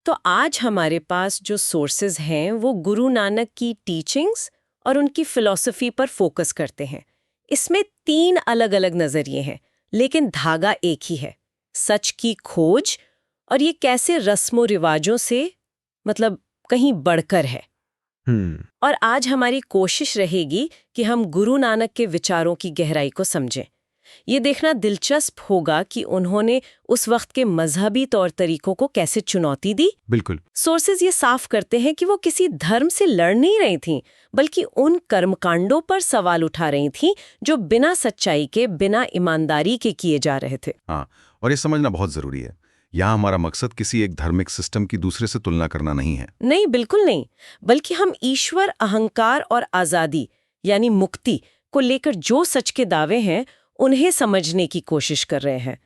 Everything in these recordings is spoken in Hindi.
तो आज हमारे पास जो सोर्सेज हैं वो गुरु नानक की टीचिंग्स और उनकी फिलॉसफी पर फोकस करते हैं। इसमें 3 अलग-अलग नजरिए हैं, लेकिन धागा एक ही है, सच की खोज, और ये कैसे रस्मों रिवाजों से मतलब कहीं बढ़कर है। और आज हमारी कोशिश रहेगी कि हम गुरु नानक के विचारों की गहराई को समझें। ये देखना दिलचस्प होगा कि उन्होंने उस वक्त के मजहबी तौर तरीकों को कैसे चुनौती दी। बिल्कुल। सोर्सेज ये साफ करते हैं कि वो किसी धर्म से लड़ नहीं रही थीं, बल्कि उन कर्मकांडों पर सवाल उठा रही थीं जो बिना सच्चाई के, बिना ईमानदारी के किए जा रहे थे। हाँ, और ये समझना बहुत जरूरी है। यहाँ हमारा मकसद किसी एक धार्मिक सिस्टम की दूसरे से तुलना करना नहीं है। नहीं, बिल्कुल नहीं, बल्कि हम ईश्वर, अहंकार और आजादी यानी मुक्ति को लेकर जो सच के दावे हैं उन्हें समझने की कोशिश कर रहे हैं।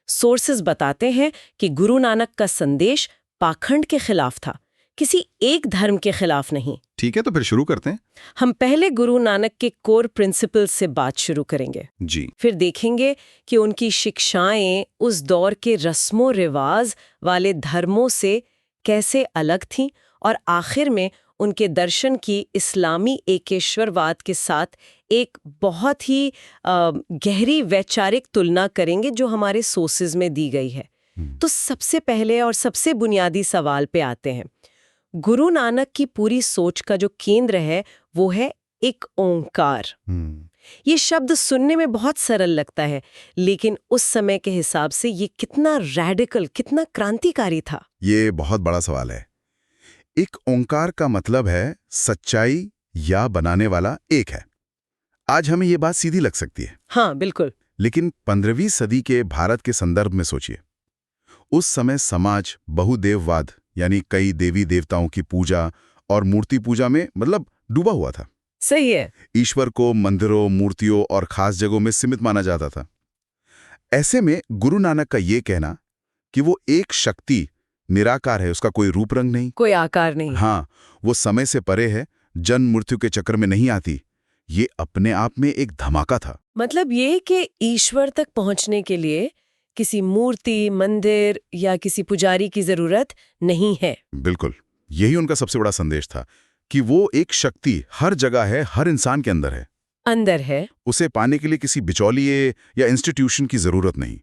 सोर्सेज बताते हैं कि गुरु नानक का संदेश पाखंड के खिलाफ था, किसी एक धर्म के खिलाफ नहीं। ठीक है, तो फिर शुरू करते हैं। हम पहले गुरु नानक के कोर प्रिंसिपल्स से बात शुरू करेंगे जी। फिर देखेंगे कि उनकी शिक्षाएं उस दौर के रस्मों रिवाज वाले धर्मों से कैसे अलग थीं, और आखिर में उनके दर्शन की इस्लामी एकेश्वरवाद के साथ एक बहुत ही गहरी वैचारिक तुलना करेंगे जो हमारे सोर्सेज में दी गई है। तो सबसे पहले और सबसे बुनियादी सवाल पे आते हैं। गुरु नानक की पूरी सोच का जो केंद्र है वो है एक ओंकार। ये शब्द सुनने में बहुत सरल लगता है, लेकिन उस समय के हिसाब से ये कितना रैडिकल, कितना क्रांतिकारी था। ये बहुत बड़ा सवाल है। एक ओंकार का मतलब है सच्चाई या बनाने वाला एक है। आज हमें ये बात सीधी लग सकती है। हाँ, बिल्कुल। लेकिन 15वीं सदी के भारत के संदर्भ में सोचिए। उस समय समाज बहुदेववाद यानी कई देवी देवताओं की पूजा और मूर्ति पूजा में डूबा हुआ था। सही है। ईश्वर को मंदिरों, मूर्तियों और खास जगहों में सीमित माना जाता था। ऐसे में गुरु नानक का ये कहना कि वो एक शक्ति निराकार है, उसका कोई रूप रंग नहीं, कोई आकार नहीं, हाँ, वो समय से परे है, जन्म मृत्यु के चक्कर में नहीं आती, ये अपने आप में एक धमाका था। मतलब ये कि ईश्वर तक पहुंचने के लिए किसी मूर्ति, मंदिर या किसी पुजारी की जरूरत नहीं है। बिल्कुल, यही उनका सबसे बड़ा संदेश था कि वो एक शक्ति हर जगह है, हर इंसान के अंदर है। उसे पाने के लिए किसी बिचौलिए या इंस्टीट्यूशन की जरूरत नहीं।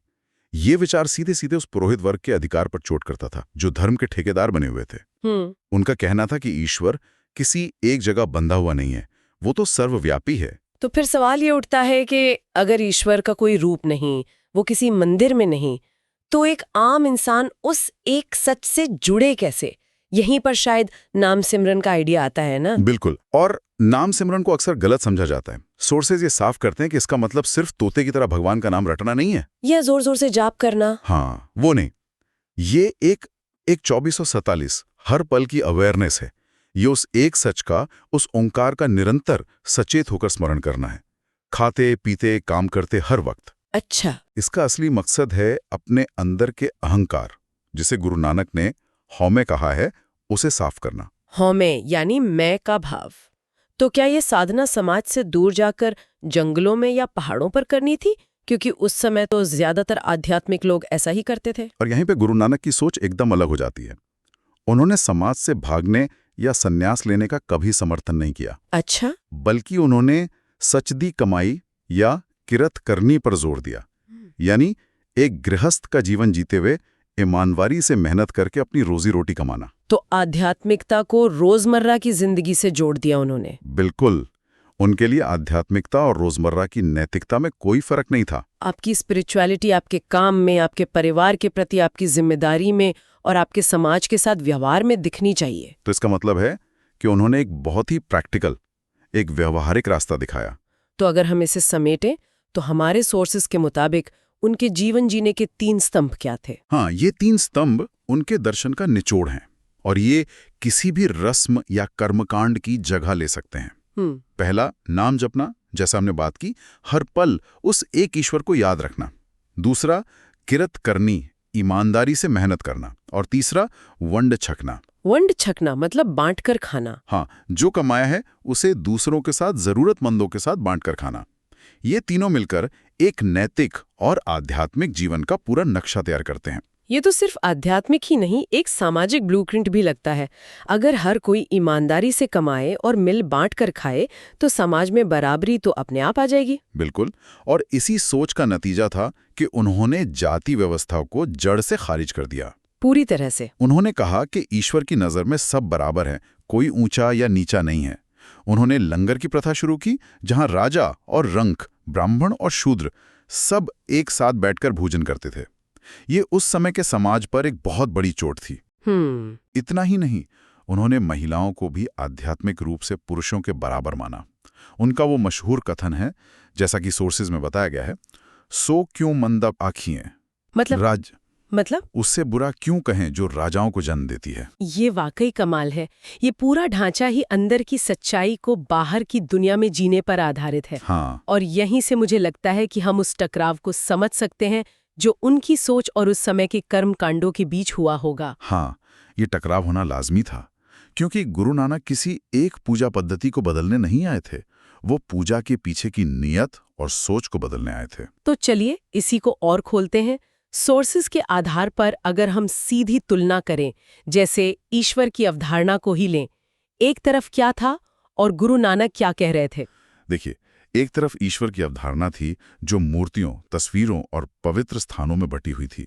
ये विचार सीधे सीधे उस पुरोहित वर्ग के अधिकार पर चोट करता था जो धर्म के ठेकेदार बने हुए थे। उनका कहना था कि ईश्वर किसी एक जगह बंधा हुआ नहीं है, वो तो सर्वव्यापी है। तो फिर सवाल ये उठता है कि अगर ईश्वर का कोई रूप नहीं, वो किसी मंदिर में नहीं, तो एक आम इंसान उस एक सच से जुड़े कैसे? यहीं पर शायद नाम सिमरन का आइडिया आता है ना? बिल्कुल, और नाम सिमरन को अक्सर गलत समझा जाता है। सोर्सेज ये साफ करते हैं कि इसका मतलब सिर्फ तोते की तरह भगवान का नाम रटना नहीं है, या जोर जोर से जाप करना। हाँ, वो नहीं। ये एक 2447 हर पल की अवेयरनेस है। ये उस एक सच का, उस ओंकार का निरंतर सचेत होकर स्मरण करना है, खाते पीते काम करते हर वक्त। अच्छा। इसका असली मकसद है अपने अंदर के अहंकार, जिसे गुरु नानक ने हौमे कहा है, उसे साफ करना। हौमे यानी मैं का भाव। तो क्या ये साधना समाज से दूर जाकर जंगलों में या पहाड़ों पर करनी थी? क्योंकि उस समय तो ज्यादातर आध्यात्मिक लोग ऐसा ही करते थे। और यहीं पे गुरु नानक की सोच एकदम अलग हो जाती है। उन्होंने समाज से भागने या संन्यास लेने का कभी समर्थन नहीं किया। अच्छा। बल्कि उन्होंने सचदी कमाई या किरत करनी पर जोर दिया। यानी एक गृहस्थ का जीवन जीते हुए ईमानदारी से मेहनत करके अपनी रोजी रोटी कमाना। तो आध्यात्मिकता को रोजमर्रा की जिंदगी से जोड़ दिया उन्होंने। बिल्कुल, उनके लिए आध्यात्मिकता और रोजमर्रा की नैतिकता में कोई फर्क नहीं था। आपकी स्पिरिचुअलिटी आपके काम में, आपके परिवार के प्रति आपकी जिम्मेदारी में और आपके समाज के साथ व्यवहार में दिखनी चाहिए। तो इसका मतलब है कि उन्होंने एक बहुत ही प्रैक्टिकल, एक व्यवहारिक रास्ता दिखाया। तो अगर हम इसे समेटें तो हमारे सोर्सेज के मुताबिक उनके जीवन जीने के 3 स्तंभ क्या थे? हाँ, ये 3 स्तंभ उनके दर्शन का निचोड़ हैं, और ये किसी भी रस्म या कर्मकांड की जगह ले सकते हैं। पहला, नाम जपना, जैसा हमने बात की, हर पल उस एक ईश्वर को याद रखना। दूसरा, किरत करनी, ईमानदारी से मेहनत करना। और तीसरा, वंड छकना। वंड छकना मतलब बांटकर खाना। हाँ, जो कमाया है उसे दूसरों के साथ, जरूरतमंदों के साथ बांटकर खाना। ये तीनों मिलकर एक नैतिक और आध्यात्मिक जीवन का पूरा नक्शा तैयार करते हैं। ये तो सिर्फ आध्यात्मिक ही नहीं, एक सामाजिक ब्लूप्रिंट भी लगता है। अगर हर कोई ईमानदारी से कमाए और मिल बांट कर खाए तो समाज में बराबरी तो अपने आप आ जाएगी। बिल्कुल। और इसी सोच का नतीजा था कि उन्होंने जाति व्यवस्था को जड़ से खारिज कर दिया। पूरी तरह से। उन्होंने कहा कि ईश्वर की नज़र में सब बराबर हैं, कोई ऊंचा या नीचा नहीं है। उन्होंने लंगर की प्रथा शुरू की, जहां राजा और रंक, ब्राह्मण और शूद्र सब एक साथ बैठकर भोजन करते थे। ये उस समय के समाज पर एक बहुत बड़ी चोट थी। इतना ही नहीं, उन्होंने महिलाओं को भी आध्यात्मिक रूप से पुरुषों के बराबर माना। उनका वो मशहूर कथन है, जैसा कि सोर्सेज में बताया गया है, सो क्यों मंदा आँखियां, मतलब उससे बुरा क्यों कहें जो राजाओं को जन्म देती है। ये वाकई कमाल है। ये पूरा ढांचा ही अंदर की सच्चाई को बाहर की दुनिया में जीने पर आधारित है। हाँ। और यहीं से मुझे लगता है कि हम उस टकराव को समझ सकते हैं जो उनकी सोच और उस समय के कर्म कांडों के बीच हुआ होगा। हाँ, ये टकराव होना लाजमी था, क्योंकि गुरु नानक किसी एक पूजा पद्धति को बदलने नहीं आए थे। वो पूजा के पीछे की नियत और सोच को बदलने आए थे। तो चलिए इसी को और खोलते हैं। सोर्सेज के आधार पर अगर हम सीधी तुलना करें, जैसे ईश्वर की अवधारणा को ही लें, एक तरफ क्या था और गुरु नानक क्या कह रहे थे? देखिए, एक तरफ ईश्वर की अवधारणा थी जो मूर्तियों, तस्वीरों और पवित्र स्थानों में बटी हुई थी।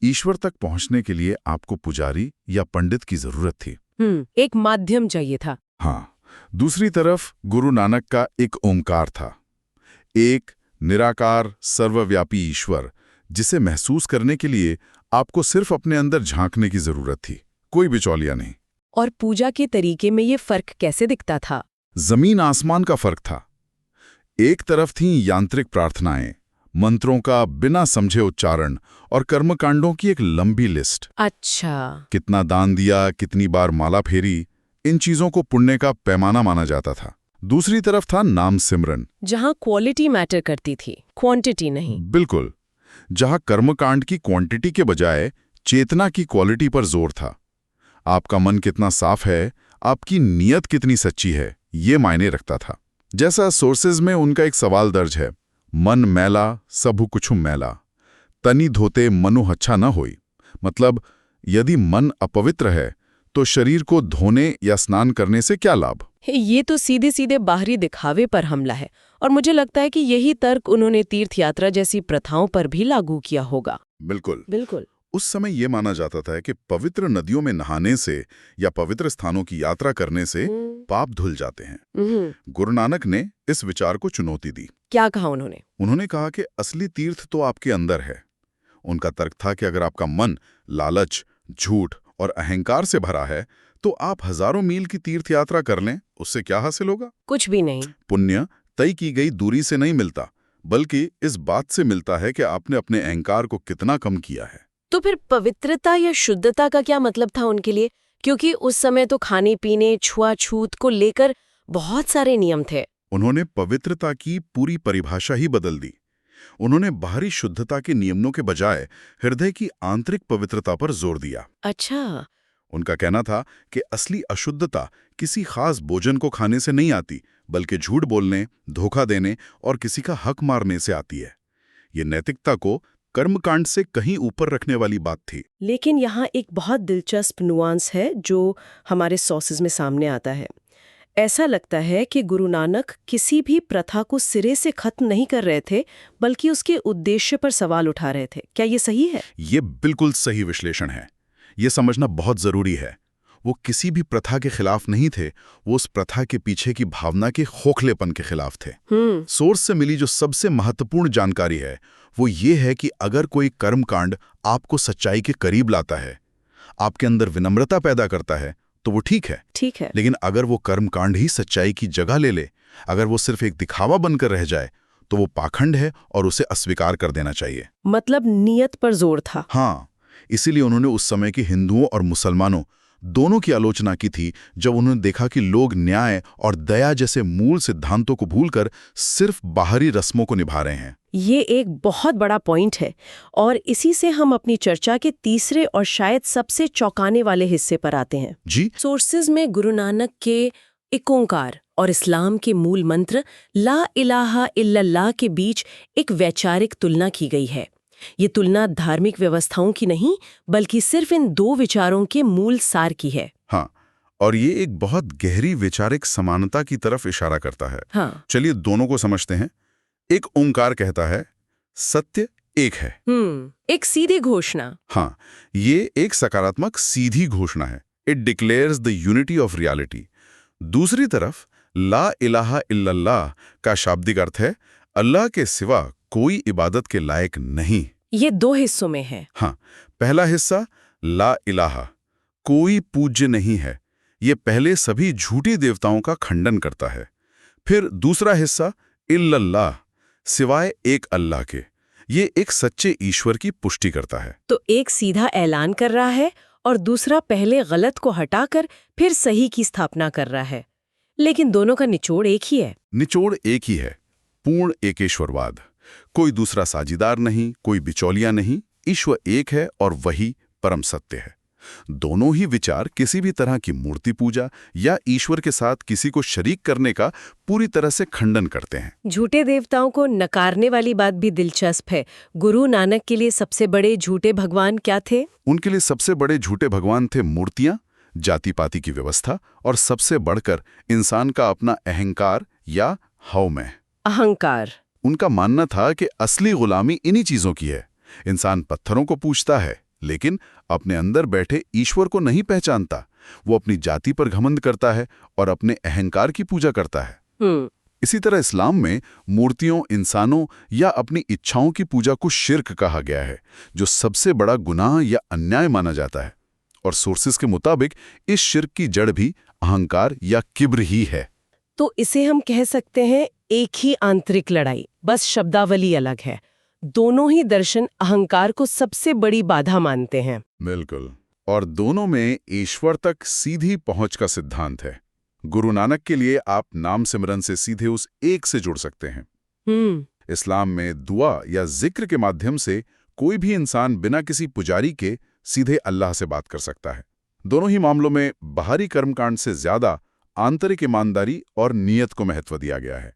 ईश्वर तक पहुंचने के लिए आपको पुजारी या पंडित की जरूरत थी। एक माध्यम चाहिए था। हाँ। दूसरी तरफ गुरु नानक का एक ओंकार था, एक निराकार सर्वव्यापी ईश्वर, जिसे महसूस करने के लिए आपको सिर्फ अपने अंदर झांकने की जरूरत थी, कोई बिचौलिया नहीं। और पूजा के तरीके में ये फर्क कैसे दिखता था? जमीन आसमान का फर्क था। एक तरफ थीं यांत्रिक प्रार्थनाएं, मंत्रों का बिना समझे उच्चारण और कर्मकांडों की एक लंबी लिस्ट। अच्छा। कितना दान दिया, कितनी बार माला फेरी, इन चीजों को पुण्य का पैमाना माना जाता था। दूसरी तरफ था नाम सिमरन, जहां क्वालिटी मैटर करती थी, क्वांटिटी नहीं। बिल्कुल, जहां कर्मकांड की क्वांटिटी के बजाय चेतना की क्वालिटी पर जोर था। आपका मन कितना साफ है, आपकी नीयत कितनी सच्ची है, ये मायने रखता था। जैसा सोर्सेज में उनका एक सवाल दर्ज है, मन मैला सबु कुछु मैला, तनी धोते मनु अच्छा न होई। मतलब, यदि मन अपवित्र है तो शरीर को धोने या स्नान करने से क्या लाभ? ये तो सीधे सीधे बाहरी दिखावे पर हमला है, और मुझे लगता है कि यही तर्क उन्होंने तीर्थ यात्रा जैसी प्रथाओं पर भी लागू किया होगा। बिल्कुल। उस समय यह माना जाता था कि पवित्र नदियों में नहाने से या पवित्र स्थानों की यात्रा करने से पाप धुल जाते हैं। गुरु नानक ने इस विचार को चुनौती दी। क्या कहा उन्होंने? उन्होंने कहा कि असली तीर्थ तो आपके अंदर है। उनका तर्क था कि अगर आपका मन लालच, झूठ और अहंकार से भरा है तो आप हजारों मील की तीर्थ यात्रा कर लें, उससे क्या हासिल होगा? कुछ भी नहीं। पुण्य तय की गई दूरी से नहीं मिलता, बल्कि इस बात से मिलता है कि आपने अपने अहंकार को कितना कम किया है। तो फिर पवित्रता या शुद्धता का क्या मतलब था उनके लिए? क्योंकि उस समय तो खाने पीने, छुआछूत को लेकर बहुत सारे नियम थे। उन्होंने पवित्रता की पूरी परिभाषा ही बदल दी। उन्होंने बाहरी शुद्धता के नियमों के बजाय हृदय की आंतरिक पवित्रता पर जोर दिया। अच्छा। उनका कहना था कि असली अशुद्धता किसी खास भोजन को खाने से नहीं आती, बल्कि झूठ बोलने, धोखा देने और किसी का हक मारने से आती है। ये नैतिकता को कर्मकांड से कहीं ऊपर रखने वाली बात थी। लेकिन यहाँ एक बहुत दिलचस्प नुआंस है जो हमारे सोर्सेज में सामने आता है। ऐसा लगता है कि गुरु नानक किसी भी प्रथा को सिरे से खत्म नहीं कर रहे थे, बल्कि उसके उद्देश्य पर सवाल उठा रहे थे। क्या ये सही है? ये बिल्कुल सही विश्लेषण है। ये समझना बहुत जरूरी है। वो किसी भी प्रथा के खिलाफ नहीं थे, वो उस प्रथा के पीछे की भावना के खोखलेपन के खिलाफ थे। सोर्स से मिली जो सबसे महत्वपूर्ण जानकारी है वो ये है कि अगर कोई कर्मकांड आपको सच्चाई के करीब लाता है, आपके अंदर विनम्रता पैदा करता है, तो वो ठीक है। लेकिन अगर वो कर्मकांड ही सच्चाई की जगह ले ले, अगर वो सिर्फ एक दिखावा बनकर रह जाए, तो वो पाखंड है और उसे अस्वीकार कर देना चाहिए। मतलब नियत पर जोर था। हाँ, इसीलिए उन्होंने उस समय के हिंदुओं और मुसलमानों दोनों की आलोचना की थी, जब उन्होंने देखा कि लोग न्याय और दया जैसे मूल सिद्धांतों को भूलकर सिर्फ बाहरी रस्मों को निभा रहे हैं। ये एक बहुत बड़ा पॉइंट है, और इसी से हम अपनी चर्चा के तीसरे और शायद सबसे चौंकाने वाले हिस्से पर आते हैं। जी। सोर्सेज में गुरु नानक के एक ओंकार और इस्लाम के मूल मंत्र ला इलाहा इल्लल्लाह के बीच एक वैचारिक तुलना की गई है। ये तुलना धार्मिक व्यवस्थाओं की नहीं, बल्कि सिर्फ इन दो विचारों के मूल सार की है। हाँ, और ये एक बहुत गहरी वैचारिक समानता की तरफ इशारा करता है। हाँ। चलिए दोनों को समझते हैं। एक ओंकार कहता है सत्य एक है। एक सीधी घोषणा। हाँ, ये एक सकारात्मक सीधी घोषणा है। It declares the unity of reality. दूसरी तरफ ला इलाहा इल्लल्लाह का शाब्दिक अर्थ है अल्लाह के सिवा कोई इबादत के लायक नहीं। ये दो हिस्सों में है। हाँ, पहला हिस्सा ला इलाहा, कोई पूज्य नहीं है, ये पहले सभी झूठी देवताओं का खंडन करता है। फिर दूसरा हिस्सा इल्लल्लाह, सिवाय एक अल्लाह के, ये एक सच्चे ईश्वर की पुष्टि करता है। तो एक सीधा ऐलान कर रहा है और दूसरा पहले गलत को हटाकर फिर सही की स्थापना कर रहा है। लेकिन दोनों का निचोड़ एक ही है। निचोड़ एक ही है, पूर्ण एकेश्वरवाद। कोई दूसरा साझीदार नहीं, कोई बिचौलिया नहीं, ईश्वर एक है और वही परम सत्य है। दोनों ही विचार किसी भी तरह की मूर्ति पूजा या ईश्वर के साथ किसी को शरीक करने का पूरी तरह से खंडन करते हैं। झूठे देवताओं को नकारने वाली बात भी दिलचस्प है। गुरु नानक के लिए सबसे बड़े झूठे भगवान क्या थे? उनके लिए सबसे बड़े झूठे भगवान थे मूर्तियां, जाति पाति की व्यवस्था और सबसे बढ़कर इंसान का अपना अहंकार या हव में। अहंकार। उनका मानना था कि असली गुलामी इन्हीं चीजों की है। इंसान पत्थरों को पूजता है, लेकिन अपने अंदर बैठे ईश्वर को नहीं पहचानता। वो अपनी जाति पर घमंड करता है और अपने अहंकार की पूजा करता है। इसी तरह इस्लाम में मूर्तियों, इंसानों या अपनी इच्छाओं की पूजा को शिर्क कहा गया है, जो सबसे बड़ा गुनाह या अन्याय माना जाता है। और सोर्सेस के मुताबिक इस शिर्क की जड़ भी अहंकार या किब्र ही है। तो इसे हम कह सकते हैं एक ही आंतरिक लड़ाई, बस शब्दावली अलग है। दोनों ही दर्शन अहंकार को सबसे बड़ी बाधा मानते हैं। बिल्कुल, और दोनों में ईश्वर तक सीधी पहुंच का सिद्धांत है। गुरु नानक के लिए आप नाम सिमरन से सीधे उस एक से जुड़ सकते हैं। इस्लाम में दुआ या जिक्र के माध्यम से कोई भी इंसान बिना किसी पुजारी के सीधे अल्लाह से बात कर सकता है। दोनों ही मामलों में बाहरी कर्मकांड से ज्यादा आंतरिक ईमानदारी और नियत को महत्व दिया गया है।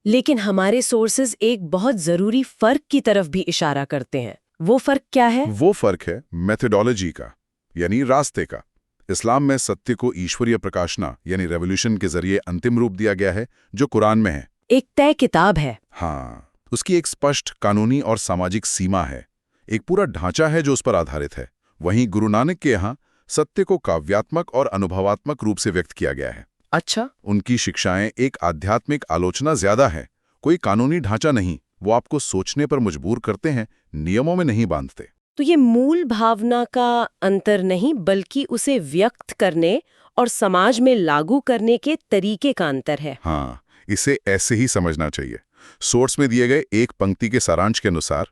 लेकिन हमारे सोर्सेज एक बहुत जरूरी फर्क की तरफ भी इशारा करते हैं। वो फर्क क्या है? वो फर्क है मेथोडोलॉजी का, यानी रास्ते का। इस्लाम में सत्य को ईश्वरीय प्रकाशना यानी रेवोल्यूशन के जरिए अंतिम रूप दिया गया है, जो कुरान में है। एक तय किताब है। हाँ, उसकी एक स्पष्ट कानूनी और सामाजिक सीमा है, एक पूरा ढांचा है जो उस पर आधारित है। वहीं गुरु नानक के यहाँ सत्य को काव्यात्मक और अनुभवात्मक रूप से व्यक्त किया गया है। अच्छा। उनकी शिक्षाएं एक आध्यात्मिक आलोचना ज्यादा है, कोई कानूनी ढांचा नहीं। वो आपको सोचने पर मजबूर करते हैं, नियमों में नहीं बांधते। तो ये मूल भावना का अंतर नहीं, बल्कि उसे व्यक्त करने और समाज में लागू करने के तरीके का अंतर है। हाँ, इसे ऐसे ही समझना चाहिए। सोर्स में दिए गए एक पंक्ति के सारांश के अनुसार,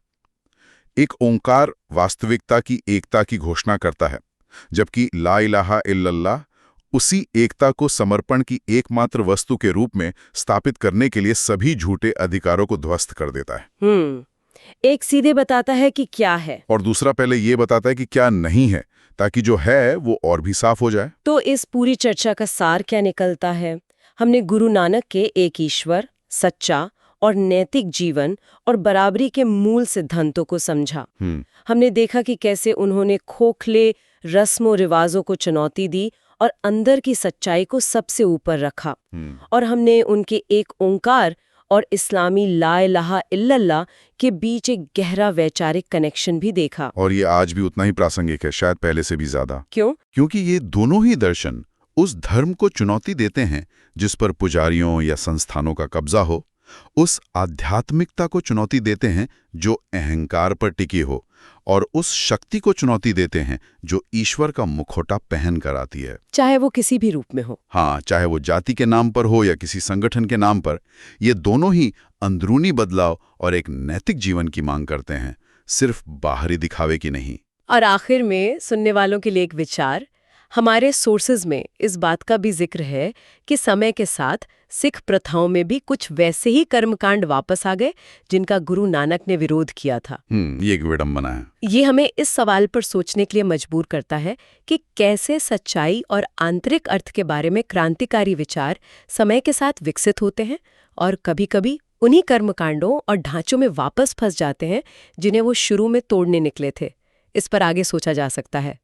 एक ओंकार वास्तविकता की एकता की घोषणा करता है, जबकि ला इलाहा इल्लल्लाह उसी एकता को समर्पण की एकमात्र वस्तु के रूप में स्थापित करने के लिए सभी झूठे अधिकारों को ध्वस्त कर देता है। एक सीधे बताता है कि क्या है, और दूसरा पहले ये बताता है कि क्या नहीं है, ताकि जो है वो और भी साफ हो जाए। तो इस पूरी चर्चा का सार क्या निकलता है? हमने गुरु नानक के एक ईश्वर, सच्चा और नैतिक जीवन और बराबरी के मूल सिद्धांतों को समझा। हमने देखा कि कैसे उन्होंने खोखले रस्मों रिवाजों को चुनौती दी और अंदर की सच्चाई को सबसे ऊपर रखा। और हमने उनके एक ओंकार और इस्लामी ला इलाहा इल्लल्लाह के बीच एक गहरा वैचारिक कनेक्शन भी देखा। और ये आज भी उतना ही प्रासंगिक है, शायद पहले से भी ज्यादा। क्यों? क्योंकि ये दोनों ही दर्शन उस धर्म को चुनौती देते हैं जिस पर पुजारियों या संस्थानों का कब्जा हो, उस आध्यात्मिकता को चुनौती देते हैं जो अहंकार पर टिकी हो, और उस शक्ति को चुनौती देते हैं जो ईश्वर का मुखौटा पहन कर आती है, चाहे वो किसी भी रूप में हो। हाँ, चाहे वो जाति के नाम पर हो या किसी संगठन के नाम पर। ये दोनों ही अंदरूनी बदलाव और एक नैतिक जीवन की मांग करते हैं, सिर्फ बाहरी दिखावे की नहीं। और आखिर में सुनने वालों के लिए एक विचार, हमारे सोर्सेज में इस बात का भी जिक्र है कि समय के साथ सिख प्रथाओं में भी कुछ वैसे ही कर्मकांड वापस आ गए जिनका गुरु नानक ने विरोध किया था। ये एक विडंबना है। ये हमें इस सवाल पर सोचने के लिए मजबूर करता है कि कैसे सच्चाई और आंतरिक अर्थ के बारे में क्रांतिकारी विचार समय के साथ विकसित होते हैं और कभी-कभी उन्हीं कर्मकांडों और ढांचों में वापस फंस जाते हैं जिन्हें वो शुरू में तोड़ने निकले थे। इस पर आगे सोचा जा सकता है।